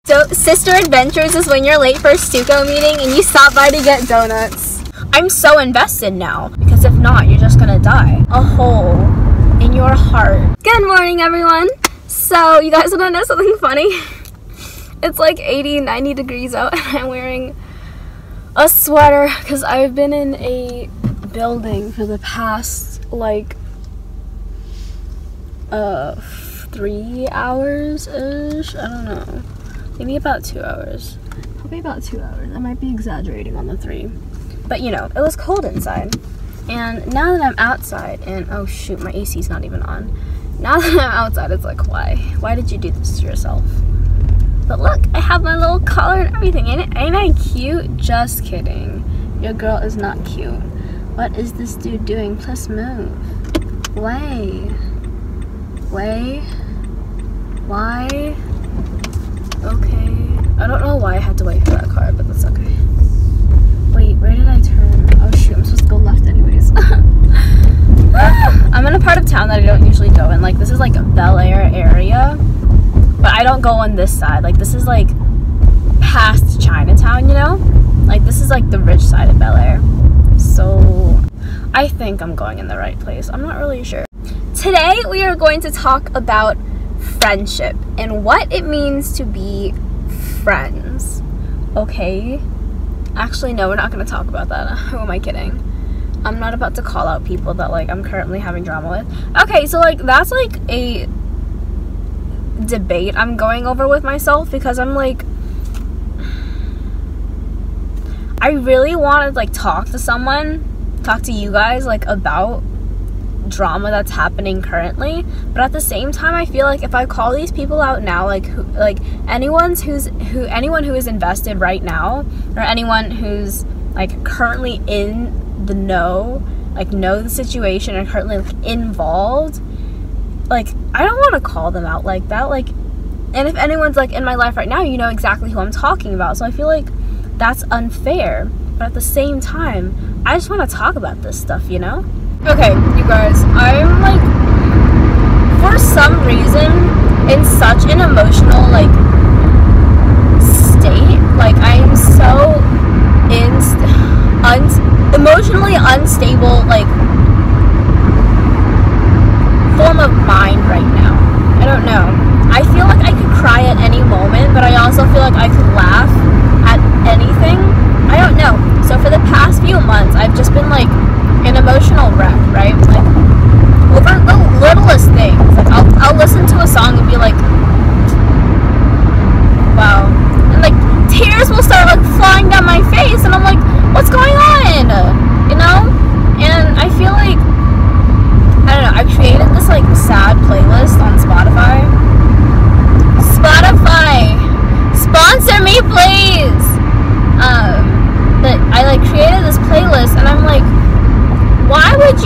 So, Sister Adventures is when you're late for a Stuco meeting and you stop by to get donuts. I'm so invested now, because if not, you're just gonna die. A hole in your heart. Good morning, everyone. So, you guys wanna know something funny? It's like 80, 90 degrees out and I'm wearing a sweater because I've been in a building for the past, like, 3 hours-ish? I don't know. Maybe about 2 hours. Probably about 2 hours. I might be exaggerating on the 3. But you know, it was cold inside. And now that I'm outside, and oh shoot, my AC's not even on. Now that I'm outside, it's like, why? Why did you do this to yourself? But look, I have my little collar and everything. Ain't I cute? Just kidding. Your girl is not cute. What is this dude doing? Plus move. Way. Why? Okay. I don't know why I had to wait for that car, but that's okay. Wait, where did I turn? Oh shoot, I'm supposed to go left anyways. I'm in a part of town that I don't usually go in. Like, this is like a Bel Air area, but I don't go on this side. Like, this is like past Chinatown, you know? Like, this is like the rich side of Bel Air. So, I think I'm going in the right place. I'm not really sure. Today, we are going to talk about friendship and what it means to be friends. Okay? Actually, no, we're not going to talk about that. Who am I kidding? I'm not about to call out people that, like, I'm currently having drama with. Okay, so, like, that's, like, a debate I'm going over with myself because I'm, like, I really want to, like, talk to you guys, like, about drama that's happening currently, but at the same time I feel like if I call these people out now, like anyone who is invested right now, or anyone who's like currently in the know, like know the situation and currently like involved, like I don't want to call them out like that. Like, and if anyone's like in my life right now, you know exactly who I'm talking about, so I feel like that's unfair. But at the same time, I just want to talk about this stuff, you know? Okay, you guys, I'm like, for some reason, in such an emotional, like, state. Like, I am so emotionally unstable, like, form of mind right now. I don't know. I feel like I could cry at any moment, but I also feel like I could laugh at anything. I don't know. So for the past few months, I've just been, like, an emotional wreck, right? Like, over the littlest things. Like, I'll listen to a song and be like, wow. And, like, tears will start, like, flying down my face, and I'm like, what's going on? You know? And I feel like, I don't know, I created this, like, sad playlist on Spotify. Sponsor me, please! But I, like, created this playlist, and I'm like, why would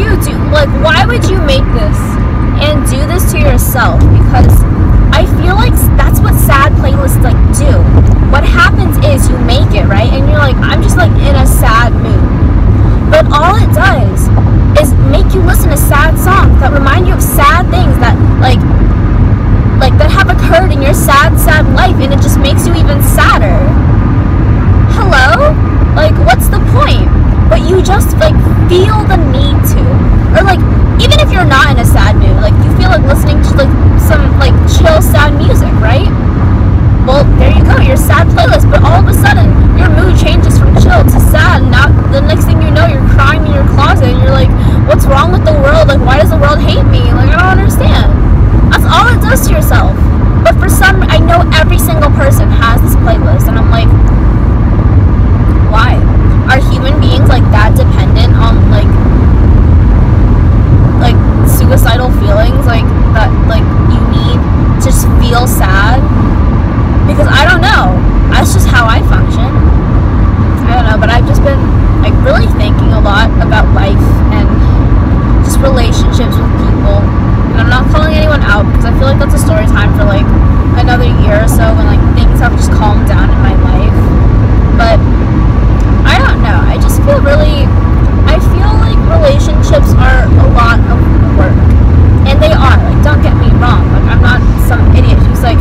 you make this and do this to yourself? Because I feel like that's what sad playlists, like, do. What happens is you make it, right? And you're like, I'm just, like, in a sad mood. But all it does is make you listen to sad songs that remind you of sad things that, like that have occurred in your sad life, and it just makes you even sadder. Hello? Like, what's the point? But you just, like, feel the need to. Or, like, even if you're not in a sad mood, like, you feel like listening to, like, some, like, chill, sad music, right? Well, there you go, your sad playlist. But all of a sudden, your mood changes from chill to sad. And now, the next thing you know, you're crying in your closet. And you're like, what's wrong with the world? Like, why does the world hate me? Like, I don't understand. That's all it does to yourself. But for I know every single person has this playlist. And I'm like, why? Are human beings, like, that dependent on, like suicidal feelings, like, that, like, you need to just feel sad? Because I don't know. That's just how I function. I don't know, but I've just been, like, really thinking a lot about life and just relationships with people. And I'm not calling anyone out because I feel like that's a story time for, like, another year or so when, like, things have just calmed down in my life. But I don't know. I just feel like relationships are a lot of work. And they are. Like, don't get me wrong. Like, I'm not some idiot who's like,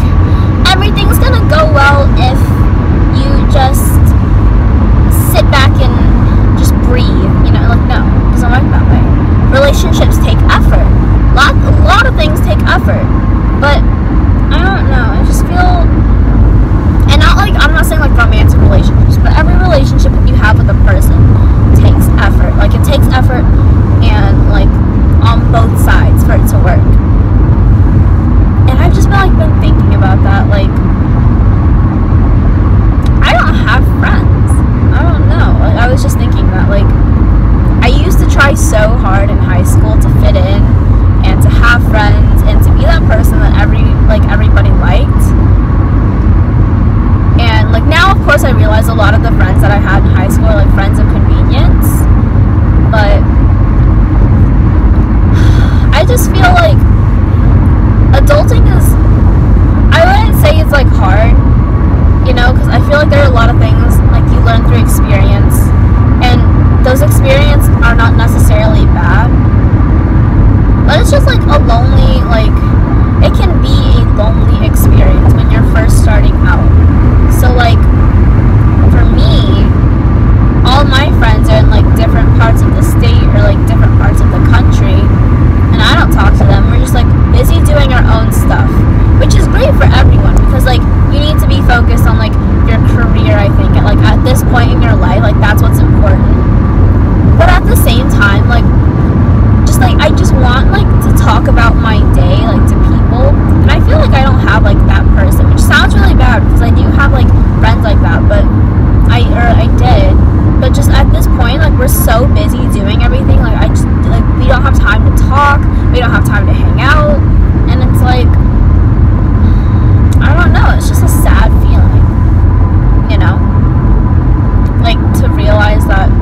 course, I realized a lot of the friends that I had in high school are like friends of convenience, but I just feel like adulting is, I wouldn't say it's like hard, you know, because I feel like there are a lot of things like you learn through experience, and those experiences are not necessarily bad, but it's just like a lonely, like, it can be a lonely experience when you're first starting out. So like, for me, all my friends are in like different parts of the state or like different parts of the country, and I don't talk to them. We're just like busy doing our own stuff, which is great for everyone, because like you need to be focused on like your career, I think, at this point in your life, like that's what's important. But at the same time, like, just like I just want like to talk about my day like to people, and I feel like I don't have like that person, which sounds really bad because I do have like friends like that, but I did, but just at this point, like, we're so busy doing everything, like I just, like, we don't have time to talk, we don't have time to hang out, and it's like, I don't know, it's just a sad feeling, you know, like, to realize that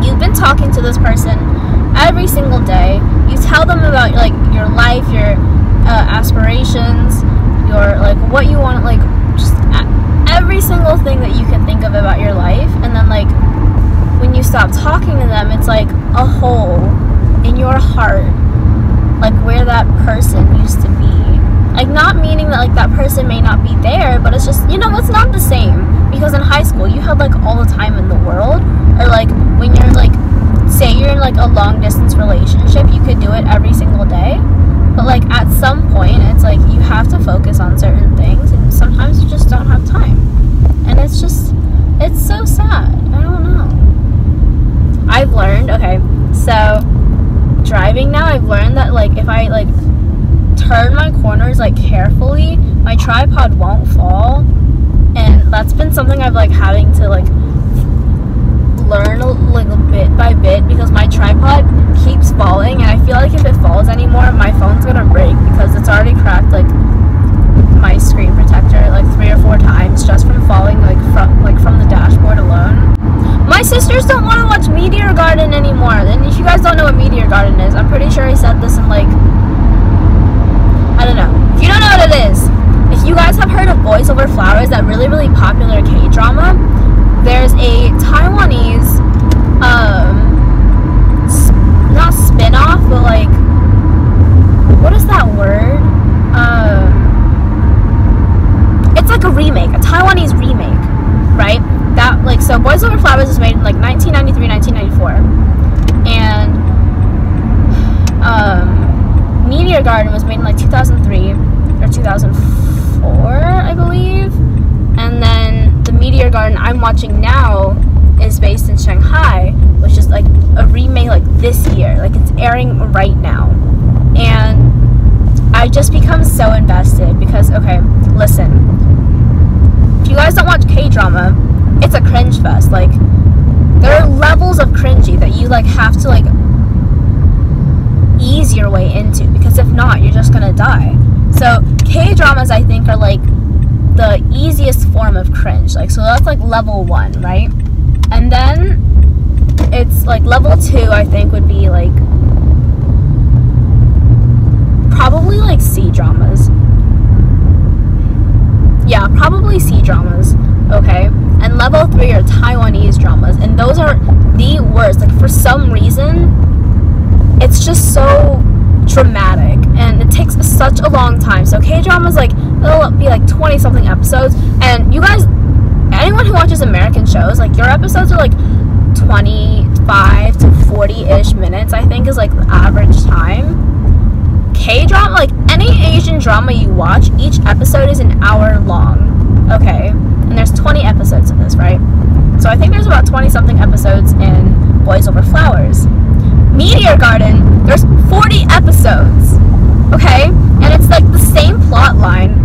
you've been talking to this person every single day, you tell them about like your life, your aspirations, your like what you want, like just every single thing that you can think of about your life, and then like when you stop talking to them, it's like a hole in your heart, like where that person used to be. Like, not meaning that like that person may not be there, but it's just, you know, it's not the same, because in high school you had like all the time in the world, or like when you're like, say you're in like a long distance relationship, you could do it every single day, but like at some point it's like you have to focus on certain things, and sometimes you just don't have time, and it's just, it's so sad. I don't know. I've learned, okay, so driving now, I've learned that like if I like turn my corners like carefully, my tripod won't fall, and that's been something I've like having to like learn like bit by bit, because my tripod keeps falling, and I feel like if it falls anymore, my phone's gonna break, because it's already cracked like my screen protector like 3 or 4 times just from falling like from the dashboard alone. My sisters don't want to watch Meteor Garden anymore, and if you guys don't know what Meteor Garden is, I'm pretty sure I said this in like, I don't know. If you don't know what it is, if you guys have heard of Boys Over Flowers, that really, really popular K-drama, there's a Taiwanese, not spin-off, but like, what is that word? It's like a remake, a Taiwanese remake, right? That, like, so Boys Over Flowers was made in like 1993, 1994, and, Meteor Garden was made in like 2003 or 2004, I believe. And then the Meteor Garden I'm watching now is based in Shanghai, which is like a remake like this year. Like, it's airing right now. And I just become so invested because, okay, listen. If you guys don't watch K-drama, it's a cringe fest. Like, there are levels of cringy that you like have to like ease your way into, because if not, you're just gonna die. So K-dramas, I think, are like the easiest form of cringe. Like, so that's like level 1, right? And then it's like level 2, I think, would be like probably like C-dramas. Yeah, probably C-dramas. Okay. And level 3 are Taiwanese dramas, and those are the worst. Like, for some reason, it's just so dramatic, and it takes such a long time. So K-dramas, like, it'll be like 20 something episodes, and you guys, anyone who watches American shows, like, your episodes are like 25 to 40-ish minutes, I think, is like the average time. K-drama, like any Asian drama you watch, each episode is an hour long, okay? And there's 20 episodes of this, right? So I think there's about 20 something episodes in Boys Over Flowers. Meteor Garden, there's 40 episodes, okay? And it's like the same plot line,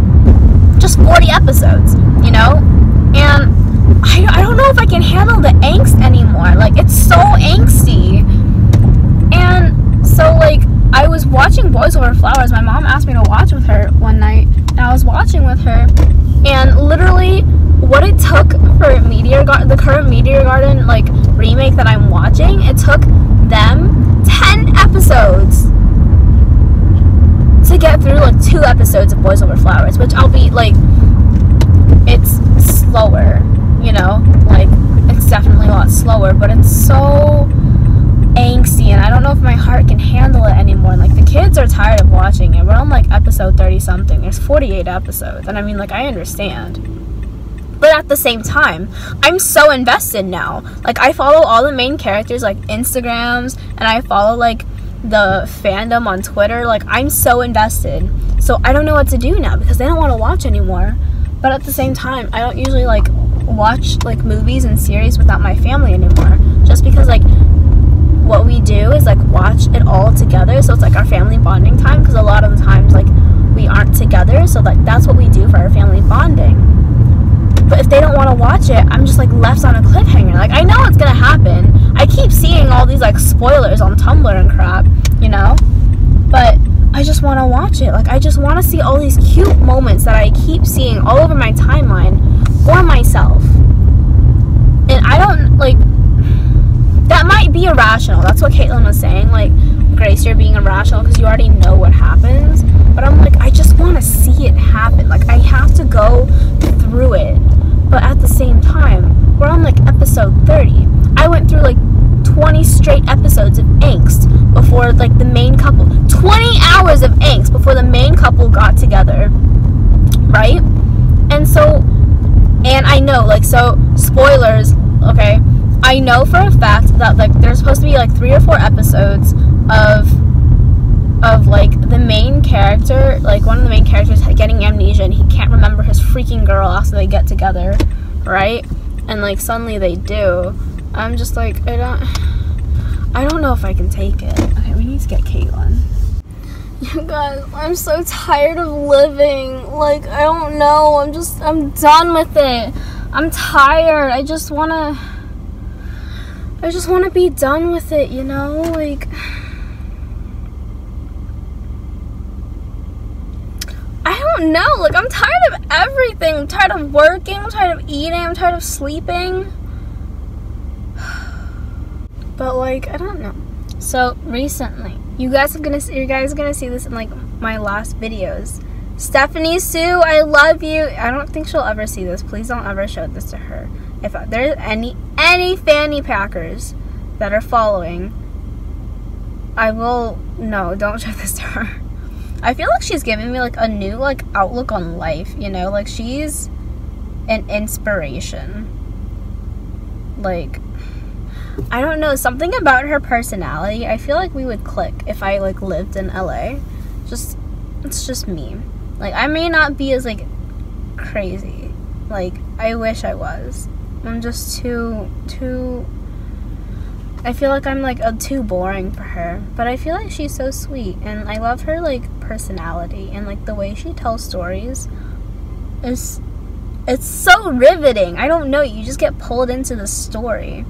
just 40 episodes, you know? And I don't know if I can handle the angst anymore. Like, it's so angsty. And so, like, I was watching Boys Over Flowers. My mom asked me to watch with her one night, and I was watching with her, and literally what it took the current Meteor Garden, like, remake that I'm watching, it took them 10 episodes to get through, like, 2 episodes of Boys Over Flowers, which I'll be, like, it's slower, you know? Like, it's definitely a lot slower, but it's so angsty, and I don't know if my heart can handle it anymore. Like, the kids are tired of watching it. We're on, like, episode 30-something. There's 48 episodes, and I mean, like, I understand. But at the same time, I'm so invested now. Like, I follow all the main characters, like, Instagrams, and I follow, like, the fandom on Twitter. Like, I'm so invested. So I don't know what to do now, because they don't want to watch anymore. But at the same time, I don't usually, like, watch, like, movies and series without my family anymore. Just because, like, what we do is, like, watch it all together, so it's, like, our family bonding time, because a lot of the times, like, we aren't together, so, like, that's what we do for our family bonding. But if they don't want to watch it, I'm just, like, left on a cliffhanger. Like, I know what's gonna happen. I keep seeing all these, like, spoilers on Tumblr and crap, you know? But I just want to watch it. Like, I just want to see all these cute moments that I keep seeing all over my timeline for myself. And I don't, like, that might be irrational. That's what Caitlin was saying. Like, Grace, you're being irrational because you already know what happens. But I'm like, I just want to see it happen. Like, I have to go through it. But at the same time, we're on, like, episode 30. I went through, like, 20 straight episodes of angst before, like, the main couple. 20 hours of angst before the main couple got together. Right? And so, and I know, like, so, spoilers, okay? I know for a fact that, like, there's supposed to be, like, 3 or 4 episodes of like, the main character, like, one of the main characters getting amnesia, and he can't remember his freaking girl after they get together, right? And, like, suddenly they do. I'm just like, I don't know if I can take it. Okay, we need to get Caitlin. You guys, I'm so tired of living. Like, I don't know. I'm done with it. I'm tired. I just wanna be done with it, you know? Like, I don't know. Like, I'm tired of everything. I'm tired of working. I'm tired of eating. I'm tired of sleeping. But, like, I don't know. So, recently, you guys are gonna see this in, like, my last videos. Stephanie Sue, I love you. I don't think she'll ever see this. Please don't ever show this to her. If there's any fanny packers that are following, I will, no, don't show this to her. I feel like she's giving me, like, a new, like, outlook on life, you know? Like, she's an inspiration. Like, I don't know, something about her personality, I feel like we would click if I, like, lived in LA. It's just me. Like, I may not be as, like, crazy. Like, I wish I was. I'm just too, I feel like I'm, like, too boring for her. But I feel like she's so sweet, and I love her, like, personality, and, like, the way she tells stories is, it's so riveting. I don't know, you just get pulled into the story.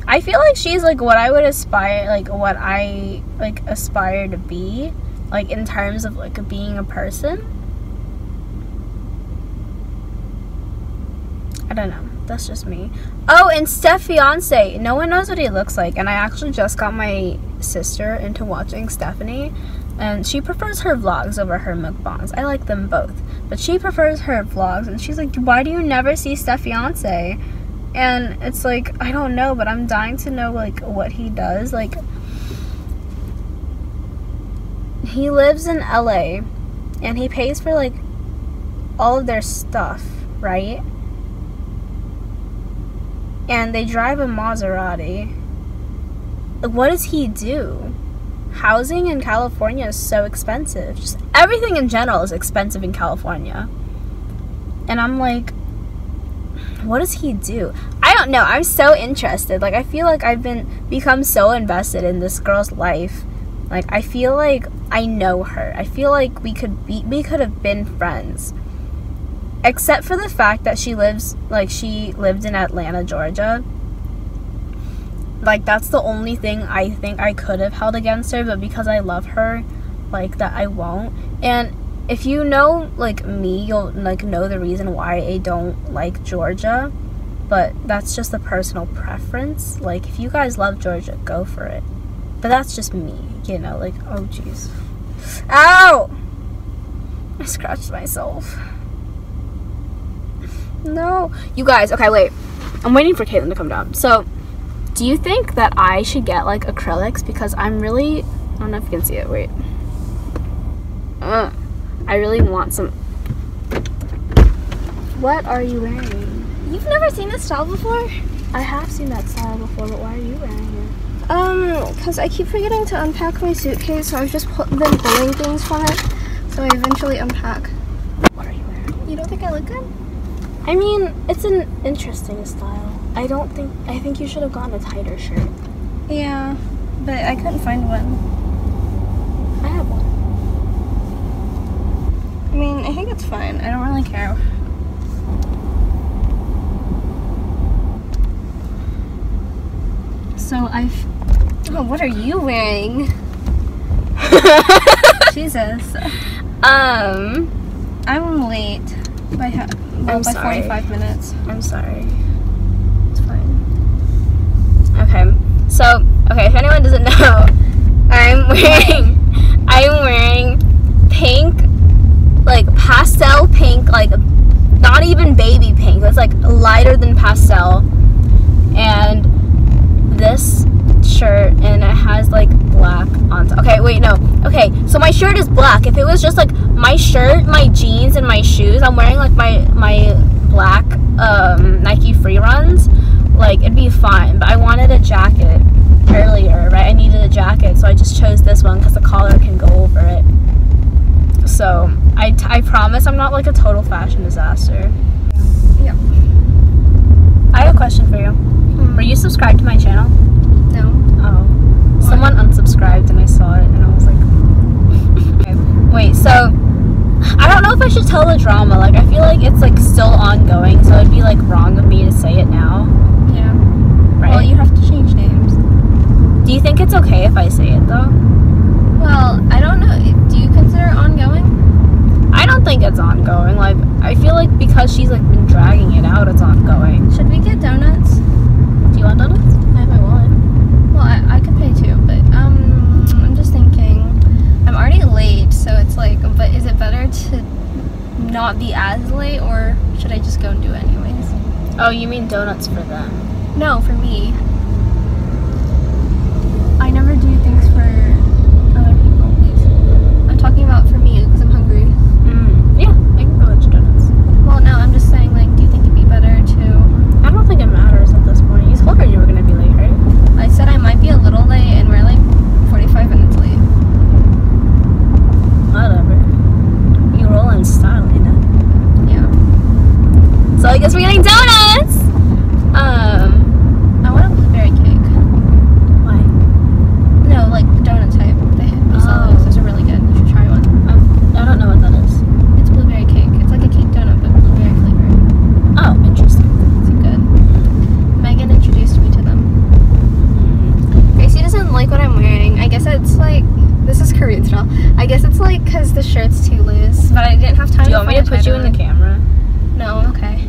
I feel like she's, like, what I would aspire, like, what I, like, aspire to be, like, in terms of, like, being a person. I don't know. That's just me. Oh, and Steph Fiance. No one knows what he looks like, and I actually just got my sister into watching Stephanie, and she prefers her vlogs over her mukbangs. I like them both, but she prefers her vlogs, and she's like, why do you never see Steph Fiance? And it's like, I don't know, but I'm dying to know, like, what he does. Like, he lives in LA, and he pays for, like, all of their stuff, right? And they drive a Maserati. Like, what does he do? Housing in California is so expensive. Just everything in general is expensive in California. And I'm like, what does he do? I don't know. I'm so interested. Like, I feel like I've become so invested in this girl's life. Like, I feel like I know her. I feel like we could have been friends. Except for the fact that she lived in Atlanta, Georgia. Like, that's the only thing I think I could have held against her, but because I love her, like, that I won't. And if you know, like, me, you'll, like, know the reason why I don't like Georgia. but that's just a personal preference. Like, if you guys love Georgia, go for it. But that's just me, you know, like, oh, jeez. Ow! I scratched myself. No. You guys, okay, wait. I'm waiting for Caitlin to come down. So, do you think that I should get, like, acrylics? Because I'm really, I don't know if you can see it, wait. I really want some. What are you wearing? You've never seen this style before? I have seen that style before, but why are you wearing it? Because I keep forgetting to unpack my suitcase, so I've just been pulling things from it, so I eventually unpack. What are you wearing? You don't think I look good? I mean, it's an interesting style. I think you should have gotten a tighter shirt. Yeah, but I couldn't find one. I have one. I mean, I think it's fine. I don't really care. So oh, what are you wearing? Jesus. I'm late by 45 minutes. I'm sorry. It's fine. Okay. So, if anyone doesn't know, I'm wearing pink, like pastel pink, like not even baby pink. It's like lighter than pastel. And this shirt, and it has like black on top. Okay, wait, no. Okay, so my shirt is black. If it was just like my shirt, my jeans, and my shoes, I'm wearing like my black Nike Free Runs, like it'd be fine. But I wanted a jacket earlier, right? I needed a jacket, so I just chose this one because the collar can go over it. So I promise I'm not like a total fashion disaster. Yeah. I have a question for you. Were you subscribed to my channel? No. Oh. Someone unsubscribed and I saw it and I was like... Okay. Wait, so... I don't know if I should tell the drama. Like, I feel like it's like still ongoing, so it'd be like wrong of me to say it now. Yeah. Right? Well, you have to change names. Do you think it's okay if I say it though? Well, I don't know. Do you consider it ongoing? I don't think it's ongoing. Like, I feel like because she's like been dragging it out, it's ongoing. Should we get donuts? Do you want donuts? I have my wallet. Well, I could pay too, but I'm just thinking, I'm already late, so it's like, but is it better to not be as late, or should I just go and do it anyways? Oh, you mean donuts for them? No, for me. I never do things for other people, please. I'm talking about for me, because I'm hungry. Yeah, I can go get you donuts. Well, no, I'm just saying, like, do you think it'd be better to... I don't think it matters at this point. You told her you were going to be late, right? I said I might be a little late, and we're like 45 minutes late. Whatever. You roll in style, you know? Yeah. So I guess we're getting donuts! I want a blueberry cake. Why? No, like donut type. They sell those. Those are really good. You should try one. I don't know what that is. It's blueberry cake. It's like a cake donut, but blueberry flavored. Oh, interesting. It's good. Megan introduced me to them. Gracie doesn't like what I'm wearing. I guess it's like, this is Korean style. I guess it's like because the shirt's too loose, but I didn't have time to Do you want me to put you in the camera? No, I'm okay.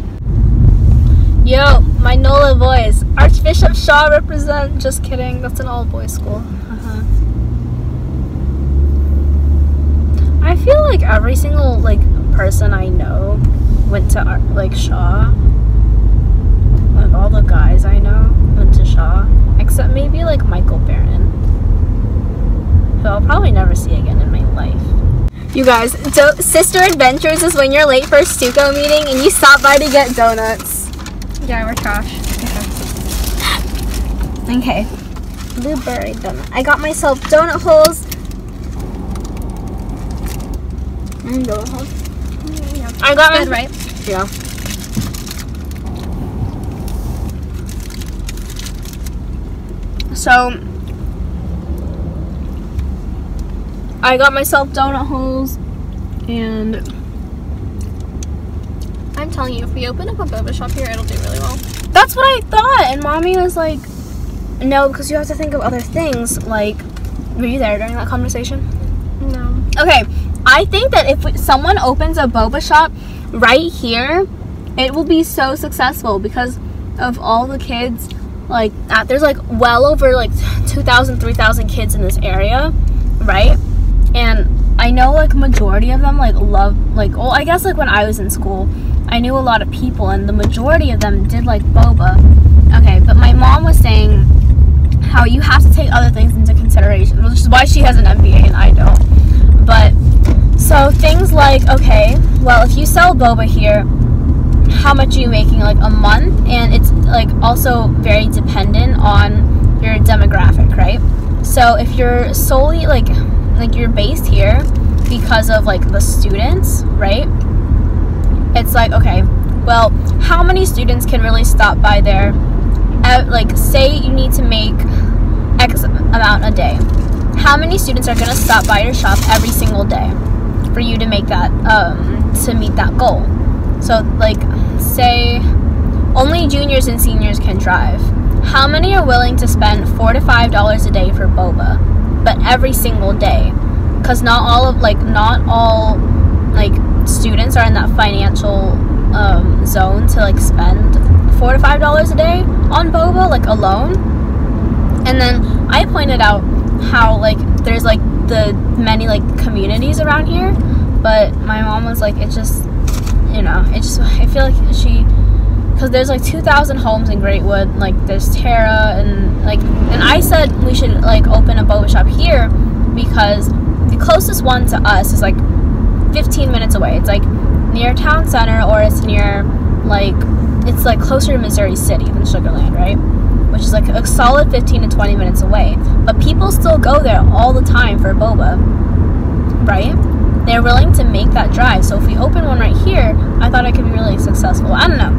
Yo, my NOLA boys. Archbishop Shaw represent. Just kidding. That's an all-boys school. I feel like every single like person I know went to like Shaw. Like all the guys I know went to Shaw, except maybe like Michael Barron, who I'll probably never see again in my life. You guys, Sister Adventures is when you're late for a Stuco meeting and you stop by to get donuts. Yeah, we're trash. Okay. Blueberry donut. I got myself donut holes. Donut holes. Yeah. I got Good, right? Yeah. So I got myself donut holes, and I'm telling you, if we open up a boba shop here, it'll do really well. that's what I thought. And Mommy was like, no, because you have to think of other things. Like, were you there during that conversation? No. Okay, I think that if someone opens a boba shop right here, it will be so successful because of all the kids, like, there's like well over like 2,000, 3,000 kids in this area, right? And I know like majority of them like love, like, well, I guess like when I was in school, I knew a lot of people, and the majority of them did like boba. Okay, but my mom was saying how you have to take other things into consideration, which is why she has an MBA and I don't. But so things like, okay, well, if you sell boba here, how much are you making like a month? And it's like also very dependent on your demographic, right? So if you're solely like you're based here because of like the students, right? It's like, okay, well, how many students can really stop by there? Like, say you need to make X amount a day. How many students are gonna stop by your shop every single day for you to make that to meet that goal? So like, say only juniors and seniors can drive. How many are willing to spend $4 to $5 a day for boba, but every single day? Because not all students are in that financial zone to like spend $4 to $5 a day on boba, like, alone. And then I pointed out how like there's like the many like communities around here, but my mom was like, it's just, you know, it's just, I feel like because there's like 2,000 homes in Greatwood, like there's Tara, and I said we should like open a boba shop here because the closest one to us is like 15 minutes away. It's like near town center, or it's near like, it's like closer to Missouri City than Sugar Land, right? Which is like a solid 15 to 20 minutes away. But people still go there all the time for boba, right? They're willing to make that drive. So if we open one right here, I thought it could be really successful. I don't know.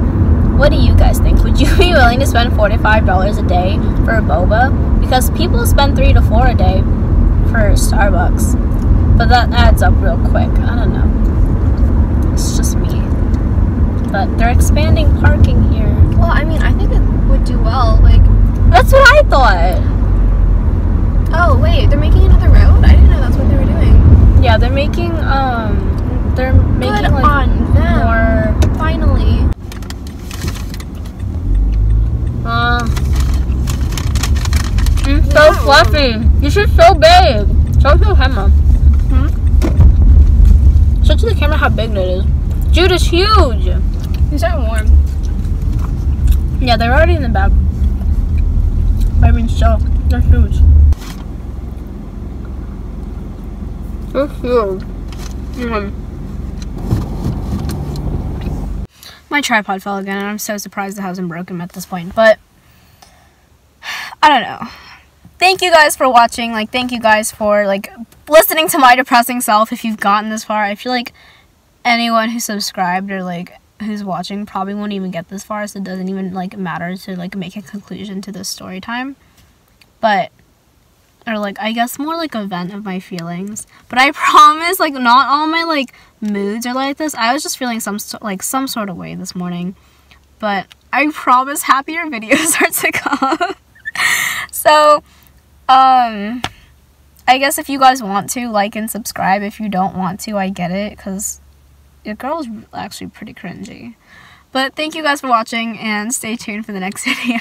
What do you guys think? Would you be willing to spend $4 to $5 a day for a boba? Because people spend $3 to $4 a day for Starbucks. But that adds up real quick. I don't know. It's just me. But they're expanding parking here. Well, I mean, I think it would do well. Like, that's what I thought. Oh wait, they're making another road? I didn't know that's what they were doing. Yeah, they're making Good like on them. more. Finally. It's so fluffy. This is so big. Show it to the camera. Show to the camera how big it is. Dude, it's huge. These are warm. Yeah, they're already in the bag. I mean, so they're huge. They're huge. My tripod fell again, and I'm so surprised it hasn't broken at this point. But I don't know. Thank you guys for watching. Like, thank you guys for like listening to my depressing self. If you've gotten this far, I feel like anyone who subscribed or like who's watching probably won't even get this far, so it doesn't even like matter to like make a conclusion to this story time. But, or like, I guess more like a vent of my feelings. But I promise, like, not all my like moods are like this. I was just feeling some sort of way this morning. But I promise happier videos are to come. So I guess if you guys want to, like and subscribe. If you don't want to, I get it, because your girl is actually pretty cringy. But thank you guys for watching, and stay tuned for the next video.